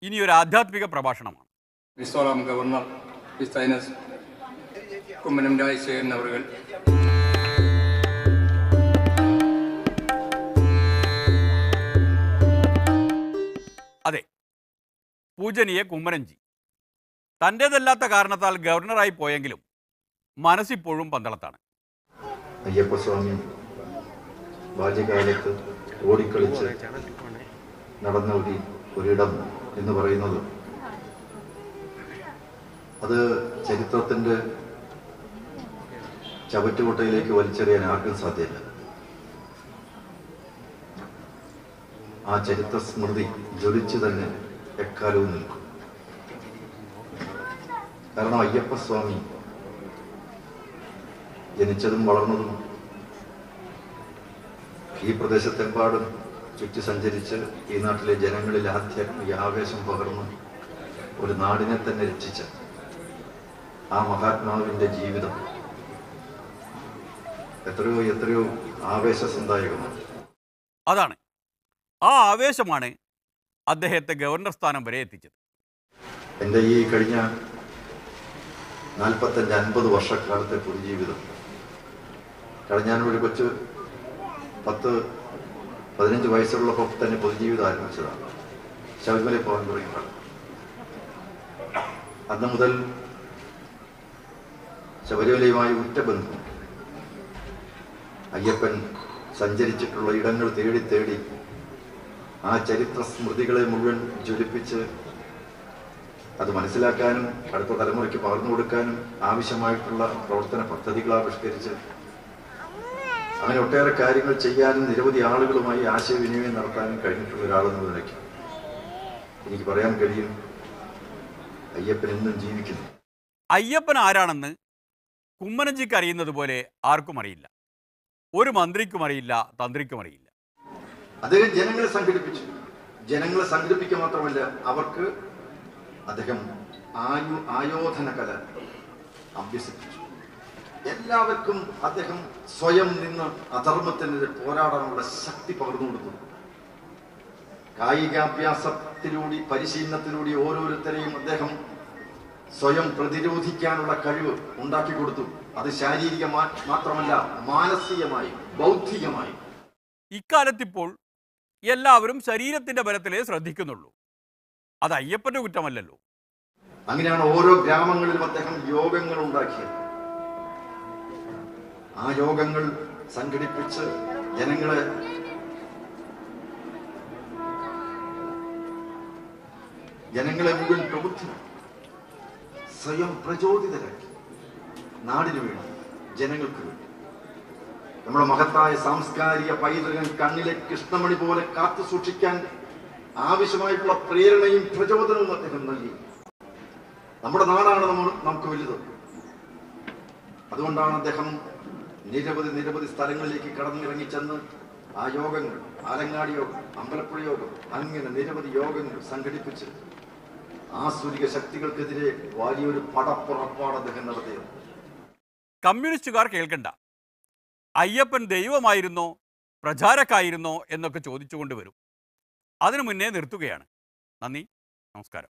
ഇനിയൊരു ആധ്യാത്മിക പ്രഭാഷണമാണ്. വിസ്തോളം ഗവർണർ വിസ്തൈനസ് കുമ്മനം രാജശേഖരൻ അവர்கள் അതെ, പൂജനീയ കുമ്മനൻജി തൻ്റേതല്ലാത്ത കാരണത്താൽ ഗവർണറായി പോയെങ്കിലും മനസ്സിപ്പോഴും പന്തളത്താണ്. അയ്യപ്പസ്വാമി ബാല്യകാലത്ത് ഓടിക്കളിച്ച് നടന്ന ഒരിടം എന്ന് പറയുന്നത് അത് ചരിത്രത്തിൻ്റെ ചവറ്റുകുട്ടയിലേക്ക് വലിച്ചെറിയാൻ ആർക്കും സാധ്യമല്ല. ആ ചരിത്ര സ്മൃതി ജ്വലിച്ച് തന്നെ എക്കാലവും നിൽക്കും. കാരണം അയ്യപ്പസ്വാമി ജനിച്ചതും വളർന്നതും ഈ പ്രദേശത്തെമ്പാടും ചുറ്റി സഞ്ചരിച്ച് ഈ നാട്ടിലെ ജനങ്ങളിൽ ആധ്യാത്മിക ആവേശം പകർന്ന് ഒരു നാടിനെ തന്നെ രക്ഷിച്ച ആ മഹാത്മാവിൻ്റെ ജീവിതം എത്രയോ എത്രയോ ആവേശസന്ദായകമാണ്. അതാണ്, ആ ആവേശമാണ് അദ്ദേഹത്തെ ഗവർണർ സ്ഥാനം വരെ എത്തിച്ചത്. എൻ്റെ ഈ കഴിഞ്ഞ 45-50 വർഷക്കാലത്തെ പൊതുജീവിതം ഞാനൊരു കൊച്ചു 10-15 വയസ്സുള്ളപ്പോൾ തന്നെ പൊതുജീവിതം ആരംഭിച്ചതാണ്. ശബരിമലയിൽ പോകാൻ തുടങ്ങിയതാണ്. അന്ന് മുതൽ ശബരിമലയുമായി ഉറ്റ ബന്ധം. അയ്യപ്പൻ സഞ്ചരിച്ചിട്ടുള്ള ഇടങ്ങൾ തേടി തേടി ആ ചരിത്ര സ്മൃതികളെ മുഴുവൻ ജ്വലിപ്പിച്ച് അത് മനസ്സിലാക്കാനും അടുത്ത തലമുറയ്ക്ക് പകർന്നു കൊടുക്കാനും ആവശ്യമായിട്ടുള്ള പ്രവർത്തന പദ്ധതികൾ ആവിഷ്കരിച്ച് അങ്ങനെ ഒട്ടേറെ കാര്യങ്ങൾ ചെയ്യാനും നിരവധി ആളുകളുമായി ആശയവിനിമയം നടത്താനും കഴിഞ്ഞിട്ടുള്ള ഒരാളെന്ന നിലയ്ക്ക് എനിക്ക് പറയാൻ കഴിയും, അയ്യപ്പൻ എന്നും ജീവിക്കുന്നു. അയ്യപ്പൻ ആരാണെന്ന് കുമ്മനൻജിക്ക് അറിയുന്നത് പോലെ ആർക്കും അറിയില്ല. ഒരു മന്ത്രിക്കും അറിയില്ല, തന്ത്രിക്കും അറിയില്ല. അദ്ദേഹം ജനങ്ങളെ സംഘടിപ്പിച്ചു. ജനങ്ങളെ സംഘടിപ്പിക്കുക മാത്രമല്ല, അവർക്ക് അദ്ദേഹം ആയോധന കല അഭ്യസിപ്പിച്ചു. എല്ലാവർക്കും അദ്ദേഹം സ്വയം നിന്ന് അധർമ്മത്തിനെതിരെ പോരാടാനുള്ള ശക്തി പകർന്നു കൊടുത്തു. കായികാഭ്യാസത്തിലൂടെ പരിശീലനത്തിലൂടെ ഓരോരുത്തരെയും അദ്ദേഹം സ്വയം പ്രതിരോധിക്കാനുള്ള കഴിവ് ഉണ്ടാക്കി കൊടുത്തു. അത് ശാരീരിക മാത്രമല്ല, മാനസികമായി ബൗദ്ധികമായി. ഇക്കാലത്തിപ്പോൾ എല്ലാവരും ശരീരത്തിന്റെ ബലത്തിലേ ശ്രദ്ധിക്കുന്നുള്ളൂ. അത് അയ്യപ്പന്റെ കുറ്റമല്ലല്ലോ. അങ്ങനെയാണ് ഓരോ ഗ്രാമങ്ങളിലും അദ്ദേഹം യോഗങ്ങൾ ഉണ്ടാക്കിയത്. ആ യോഗങ്ങൾ സംഘടിപ്പിച്ച് ജനങ്ങളെ മുഴുവൻ പ്രബുദ്ധരാക്കി, സ്വയം പ്രചോദിതരാക്കി. നാടിനു വേണ്ടി, ജനങ്ങൾക്ക് വേണ്ടി നമ്മുടെ മഹത്തായ സാംസ്കാരിക പൈതൃകം കണ്ണിലെ കൃഷ്ണമണി പോലെ കാത്തു സൂക്ഷിക്കാൻ ആവശ്യമായിട്ടുള്ള പ്രേരണയും പ്രചോദനവും അദ്ദേഹം നൽകി. നമ്മുടെ നാടാണ് നമുക്ക് വലുത്. അതുകൊണ്ടാണ് അദ്ദേഹം നിരവധി സ്ഥലങ്ങളിലേക്ക് കടന്നിറങ്ങി ചെന്ന് ആ യോഗങ്ങൾ, ആലങ്ങാടി യോഗം, അമ്പലപ്പുഴ യോഗം, അങ്ങനെ നിരവധി യോഗങ്ങൾ സംഘടിപ്പിച്ച് ആസുരിക ശക്തികൾക്കെതിരെ വലിയൊരു പടപ്പുറപ്പാട് അദ്ദേഹം നടത്തിയത്. കമ്മ്യൂണിസ്റ്റുകാർ കേൾക്കണ്ട, അയ്യപ്പൻ ദൈവമായിരുന്നോ പ്രചാരക്കായിരുന്നോ എന്നൊക്കെ ചോദിച്ചുകൊണ്ട് വരും. അതിനു മുന്നേ നിർത്തുകയാണ്. നന്ദി, നമസ്കാരം.